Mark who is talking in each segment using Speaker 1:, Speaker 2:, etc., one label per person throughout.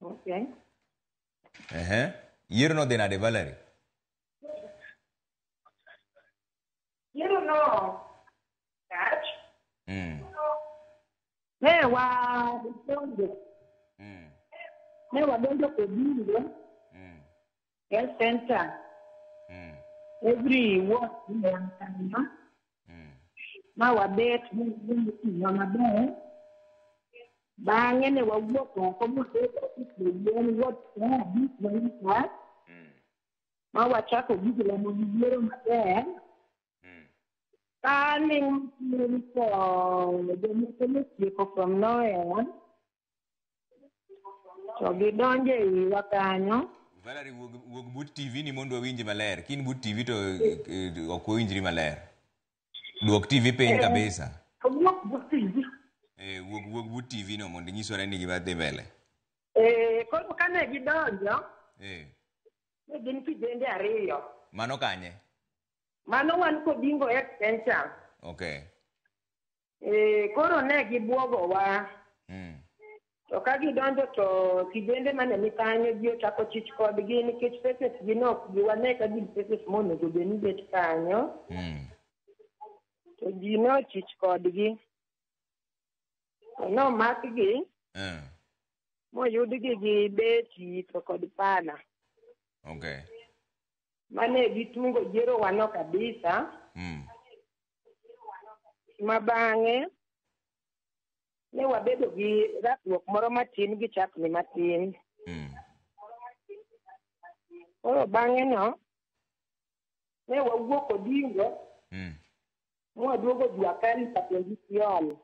Speaker 1: Okay.
Speaker 2: Yiero no dhi nade Valerie?
Speaker 1: Yiero no catch. Ne wadonjo. Ne wadonjo Kobingo. Health center. Every work ma wabet maber. Bang'e ne wawuok oko moseyen wuoth ma wachako gigo lamo yiero maber. Kaling' jomoko notieko from nowhere to gidonjo e wiwa kanyo.
Speaker 2: Valerie, wuog but TV ni mondo wawinji maler. Kin but TV to ok wawinjri maler. Duok TV piny kabisa.
Speaker 1: Wuok but TV.
Speaker 2: Wuog but TV no mondo nyisore ni gima dhi mbele.
Speaker 1: Koro kane gidonjo, ne gin kijende ariyo.
Speaker 2: Mano kanye?
Speaker 1: Mano wan Kobingo Health Center.
Speaker 2: Okay.
Speaker 1: Koro ne gibuogowa. To ka gidonjo to kijende mane ni kanyo ji ochako chich kodgi nikech peses gi nok giwane ka gin peses monego bed ni bet kanyo. To ji nochich kodgi. To nomakgi. Moyudgi gi beti to kod pala.
Speaker 2: Okay.
Speaker 1: Mane gitungo yiero wano kabisa. Mabang'e ne wabedo gi rakruok moro matin gi chapni matin. Koro bang'e no ne wawuok Kobingo. Mwaduogo Juakali Papondisiol.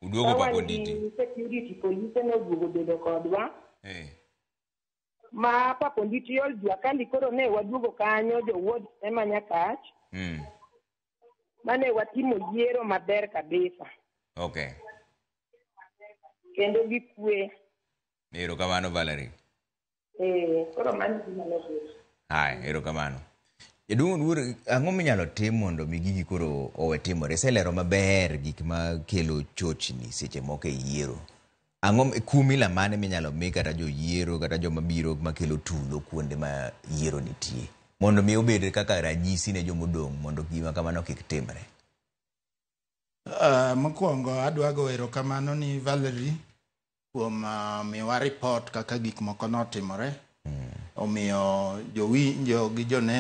Speaker 2: Uduogo Paponditi.
Speaker 1: Security police ne oduogo bedo kodwa. Ma Paponditiol Juakali koro ne waduogo kanyo jowuod ema Nyakach. Mane watimo yiero maber kabisa.
Speaker 2: Okay.
Speaker 1: Kendo gi kwe.
Speaker 2: Erokamano Valerie.
Speaker 1: Koro mano ginyalo bedo.
Speaker 2: Hai, erokamano. Jaduong' Oluor, ang'o minyalo tim mondo mi gigi koro owe timore? Iselero maber gik ma kelo chochni seche moko e yiero. Ang'o kumila mane minyalo mi kata joyiero kata joma biro makelo tulo kuonde ma yiero nitie? Mondo mi obed kaka ranyisi ne jomodong' mondo gima kamano kik timre.
Speaker 3: Mokwongo adwa go erokamano ni Valerie kuom miwa report kaka gik moko notimore. Omiyo jowinjo gi joneno